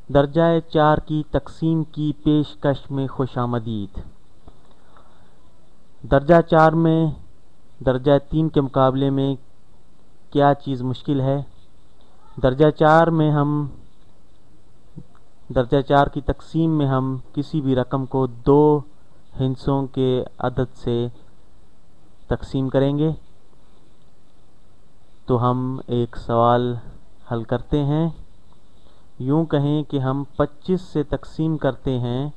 दर्जाए 4 की तकसीम की पेशकश में खुशामदीद। दर्जा 4 में दर्जा 3 के मुकाबले में क्या चीज़ मुश्किल है? दर्जा 4 में हम दर्जा 4 की तकसीम में हम किसी भी रकम को 2 हिस्सों के अदद से तकसीम करेंगे। तो हम एक सवाल हल करते हैं। यूं कहें कि हम 25 से तकसीम करते हैं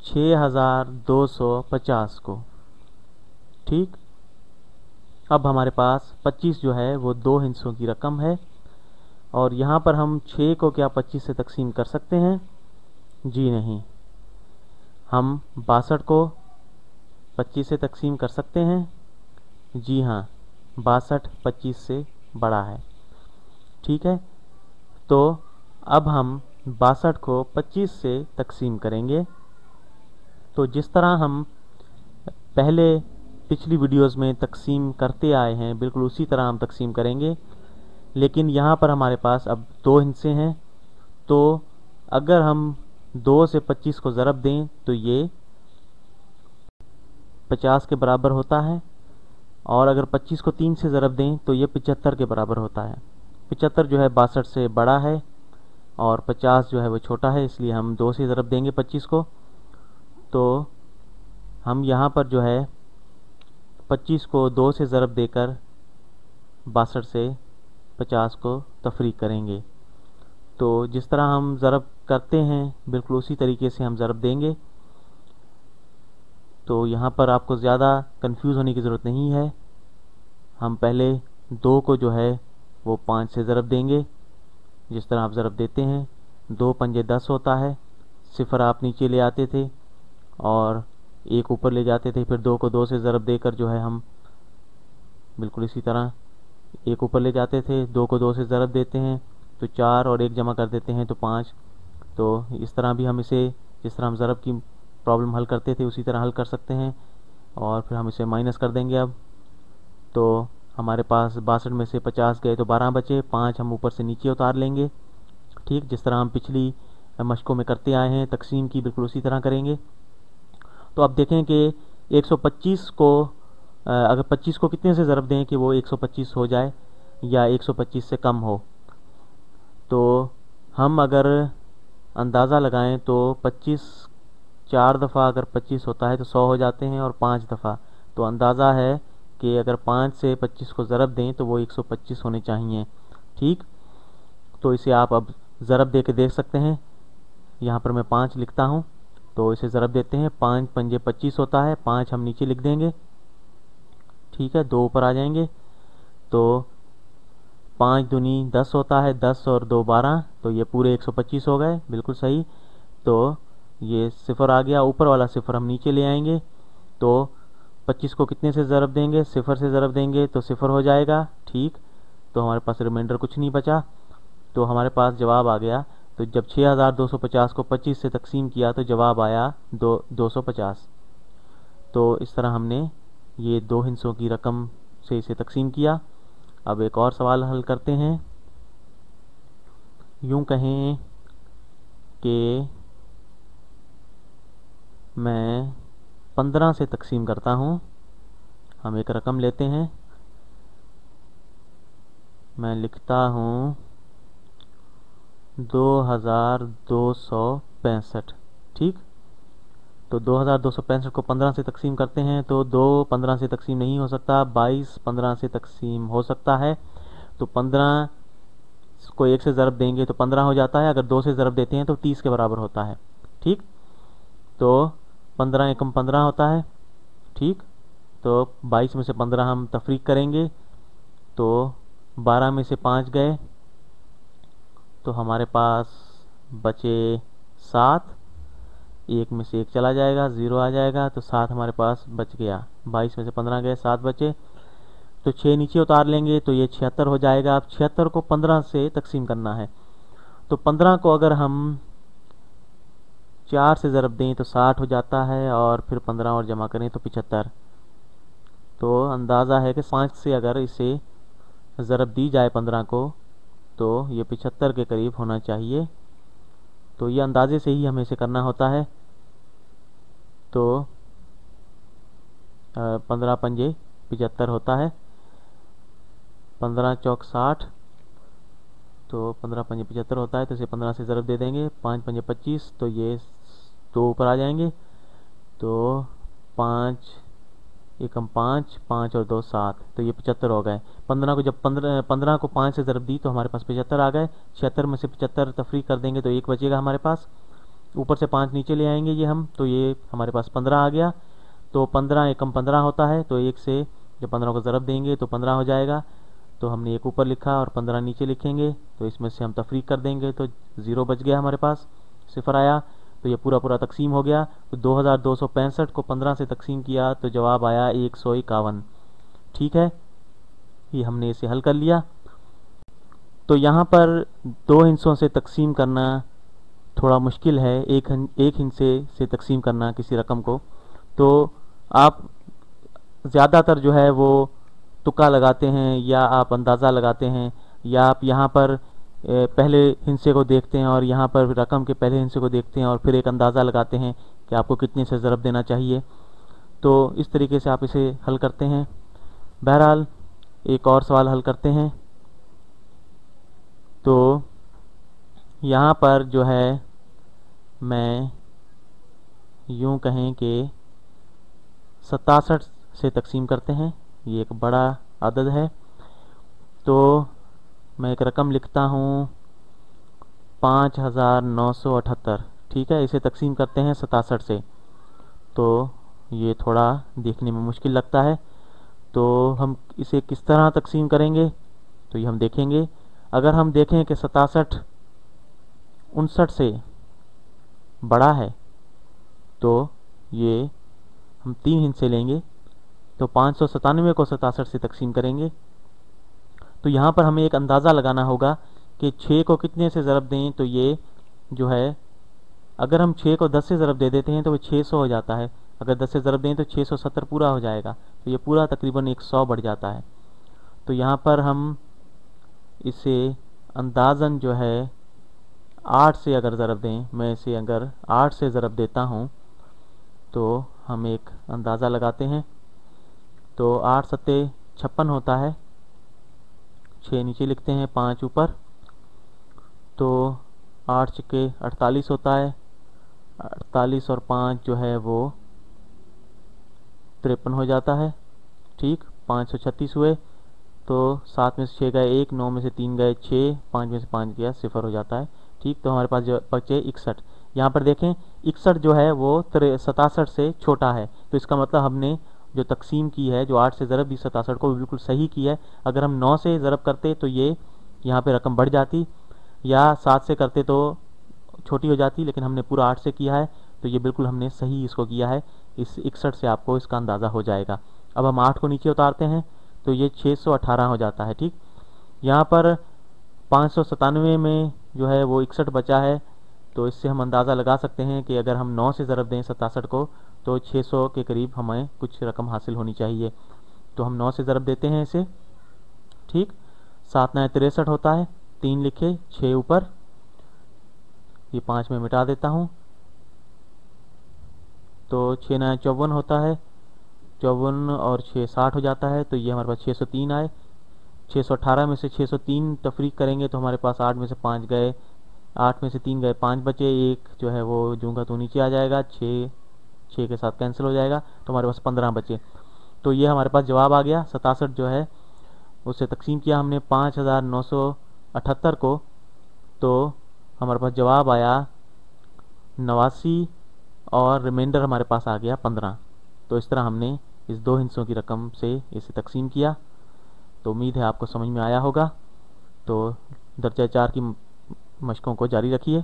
6250 को। ठीक, अब हमारे पास 25 जो है वो 2 हिस्सों की रकम है और यहाँ पर हम 6 को क्या 25 से तकसीम कर सकते हैं? जी नहीं। हम 62 को 25 से तकसीम कर सकते हैं? जी हाँ, 62 25 से बड़ा है। ठीक है, तो अब हम 62 को 25 से तकसीम करेंगे। तो जिस तरह हम पहले पिछली वीडियोस में तकसीम करते आए हैं, बिल्कुल उसी तरह हम तकसीम करेंगे, लेकिन यहाँ पर हमारे पास अब 2 हिस्से हैं। तो अगर हम 2 से 25 को ज़रब दें तो ये 50 के बराबर होता है, और अगर 25 को 3 से ज़रब दें तो ये 75 के बराबर होता है। 75 जो है 62 से बड़ा है और 50 जो है वो छोटा है, इसलिए हम 2 से ज़रब देंगे 25 को। तो हम यहाँ पर जो है 25 को 2 से ज़रब देकर 62 से 50 को तफरीक करेंगे। तो जिस तरह हम ज़रब करते हैं बिल्कुल उसी तरीके से हम ज़रब देंगे। तो यहाँ पर आपको ज़्यादा कंफ्यूज होने की ज़रूरत नहीं है। हम पहले 2 को जो है वो 5 से ज़रब देंगे। जिस तरह आप ज़रब देते हैं 2 पंजे 10 होता है। सिफ़र आप नीचे ले आते थे और 1 ऊपर ले जाते थे, फिर 2 को 2 से ज़रब देकर जो है हम बिल्कुल इसी तरह 1 ऊपर ले जाते थे, 2 को 2 से ज़रब देते हैं तो 4 और 1 जमा कर देते हैं तो 5। तो इस तरह भी हम इसे जिस तरह हम ज़रब की प्रॉब्लम हल करते थे उसी तरह हल कर सकते हैं। और फिर हम इसे माइनस कर देंगे। अब तो हमारे पास 62 में से 50 गए तो 12 बचे, 5 हम ऊपर से नीचे उतार लेंगे। ठीक, जिस तरह हम पिछली मशकों में करते आए हैं तकसीम की बिल्कुल उसी तरह करेंगे। तो अब देखें कि 125 को अगर 25 को कितने से ज़रब दें कि वो 125 हो जाए या 125 से कम हो। तो हम अगर अंदाज़ा लगाएं तो 25 4 दफ़ा अगर 25 होता है तो 100 हो जाते हैं, और 5 दफ़ा तो अंदाज़ा है कि अगर 5 से 25 को ज़रब दें तो वो 125 होने चाहिए। ठीक, तो इसे आप अब ज़रब दे के देख सकते हैं। यहाँ पर मैं 5 लिखता हूँ, तो इसे ज़रब देते हैं। 5 पंजे 25 होता है, 5 हम नीचे लिख देंगे। ठीक है, 2 ऊपर आ जाएंगे। तो 5 दूनी 10 होता है, 10 और 2 12, तो ये पूरे 125 हो गए, बिल्कुल सही। तो ये सिफ़र आ गया, ऊपर वाला सिफ़र हम नीचे ले आएंगे। तो 25 को कितने से ज़रब देंगे? सिफ़र से ज़रब देंगे तो सिफ़र हो जाएगा। ठीक, तो हमारे पास रिमाइंडर कुछ नहीं बचा, तो हमारे पास जवाब आ गया। तो जब 6250 को 25 से तकसीम किया तो जवाब आया 250। तो इस तरह हमने ये 2 हिस्सों की रकम से इसे तकसीम किया। अब एक और सवाल हल करते हैं। यूं कहें कि मैं 15 से तकसीम करता हूं। हम एक रकम लेते हैं, मैं लिखता हूं 2265। ठीक, तो 2265 को 15 से तकसीम करते हैं तो 2 15 से तकसीम नहीं हो सकता, 22 15 से तकसीम हो सकता है। तो 15 को 1 से ज़रब देंगे तो 15 हो जाता है, अगर 2 से ज़रब देते हैं तो 30 के बराबर होता है। ठीक, तो 15 एकम 15 होता है। ठीक, तो 22 में से 15 हम तफरीक करेंगे तो 12 में से 5 गए तो हमारे पास बचे 7। 1 में से 1 चला जाएगा, 0 आ जाएगा, तो 7 हमारे पास बच गया। 22 में से 15 गए, 7 बचे, तो 6 नीचे उतार लेंगे तो ये 76 हो जाएगा। अब 76 को 15 से तकसीम करना है, तो 15 को अगर हम 4 से ज़रब दें तो 60 हो जाता है, और फिर 15 और जमा करें तो 75। तो अंदाज़ा है कि 5 से अगर इसे ज़रब दी जाए 15 को तो ये 75 के करीब होना चाहिए। तो ये अंदाजे से ही हमें इसे करना होता है। तो 15 पंजे 75 होता है, 15 चौक 60, तो 15 पंजे 75 होता है। तो इसे 15 से ज़रब दे देंगे, 5 पंजे 25, तो ये 2 ऊपर आ जाएंगे। तो 5 एकम 5, 5 और 2 7, तो ये 75 हो गए। 15 को जब 15 को 5 से ज़रब दी तो हमारे पास 75 आ गए। 76 में से 75 तफरीक कर देंगे तो 1 बचेगा हमारे पास। ऊपर से 5 नीचे ले आएंगे ये हम, तो ये हमारे पास 15 आ गया। तो 15 एकम 15 होता है, तो 1 से जब 15 को ज़रब देंगे तो 15 हो जाएगा। तो हमने 1 ऊपर लिखा और 15 नीचे लिखेंगे, तो इसमें से हम तफरीक कर देंगे तो 0 बच गया हमारे पास, 0 आया। तो ये पूरा पूरा तकसीम हो गया। तो 2265 को 15 से तकसीम किया तो जवाब आया 151। ठीक है, ये हमने इसे हल कर लिया। तो यहाँ पर 2 हिस्सों से तकसीम करना थोड़ा मुश्किल है, एक हिस्से से तकसीम करना किसी रकम को। तो आप ज़्यादातर जो है वो तुक्का लगाते हैं या आप अंदाज़ा लगाते हैं, या आप यहाँ पर पहले हिस्से को देखते हैं और यहाँ पर रकम के पहले हिस्से को देखते हैं और फिर एक अंदाज़ा लगाते हैं कि आपको कितने से ज़रब देना चाहिए। तो इस तरीके से आप इसे हल करते हैं। बहरहाल एक और सवाल हल करते हैं। तो यहाँ पर जो है मैं यूँ कहें कि 67 से तकसीम करते हैं, ये एक बड़ा अदद है। तो मैं एक रकम लिखता हूँ 5978, ठीक है। इसे तकसीम करते हैं 67 से, तो ये थोड़ा देखने में मुश्किल लगता है। तो हम इसे किस तरह तकसीम करेंगे तो ये हम देखेंगे। अगर हम देखें कि 67 59 से बड़ा है तो ये हम 3 हिस्से लेंगे, तो 597 को 67 से तकसीम करेंगे। तो यहाँ पर हमें एक अंदाज़ा लगाना होगा कि 6 को कितने से ज़रब दें। तो ये जो है, अगर हम 6 को 10 से ज़रब दे देते हैं तो वो 600 हो जाता है। अगर 10 से ज़रब दें तो 670 पूरा हो जाएगा, तो ये पूरा तकरीबन 100 बढ़ जाता है। तो यहाँ पर हम इसे अंदाज़न जो है 8 से अगर ज़रब दें, मैं इसे अगर 8 से ज़रब देता हूँ तो हम एक अंदाज़ा लगाते हैं। तो 8 सत्ते 56 होता है, 6 नीचे लिखते हैं, 5 ऊपर। तो 8 छक्के 48 होता है, 48 और 5 जो है वो 53 हो जाता है। ठीक, 536 हुए। तो 7 में से 6 गए 1, 9 में से 3 गए 6, 5 में से 5 गया 0 हो जाता है। ठीक, तो हमारे पास जो बचे 61। यहाँ पर देखें 61 जो है वो 67 से छोटा है, तो इसका मतलब हमने जो तकसीम की है, जो 8 से ज़रब दी 67 को, बिल्कुल सही की है। अगर हम 9 से ज़रब करते तो ये यहाँ पे रकम बढ़ जाती, या 7 से करते तो छोटी हो जाती, लेकिन हमने पूरा 8 से किया है, तो ये बिल्कुल हमने सही इसको किया है। इस 61 से आपको इसका अंदाज़ा हो जाएगा। अब हम 8 को नीचे उतारते हैं तो ये 618 हो जाता है। ठीक, यहाँ पर 597 में जो है वो 61 बचा है, तो इससे हम अंदाज़ा लगा सकते हैं कि अगर हम 9 से ज़रब दें 67 को तो 600 के करीब हमें कुछ रकम हासिल होनी चाहिए। तो हम 9 से ज़रब देते हैं इसे। ठीक, 7 9 63 होता है, 3 लिखे 6 ऊपर, ये 5 में मिटा देता हूँ। तो 6 9 54 होता है, 54 और 6 60 हो जाता है। तो ये हमारे पास 603 आए। 618 में से 603 तफरीक करेंगे तो हमारे पास 8 में से 5 गए, 8 में से 3 गए, 5 बचे, एक जो है वो जूंगा तो नीचे आ जाएगा, 6 के साथ कैंसिल हो जाएगा, तो हमारे पास 15 बचे। तो ये हमारे पास जवाब आ गया। 67 जो है उससे तकसीम किया हमने 5978 को, तो हमारे पास जवाब आया 89 और रिमाइंडर हमारे पास आ गया 15। तो इस तरह हमने इस 2 हिस्सों की रकम से इसे तकसीम किया। तो उम्मीद है आपको समझ में आया होगा। तो दर्जा 4 की मशकों को जारी रखिए।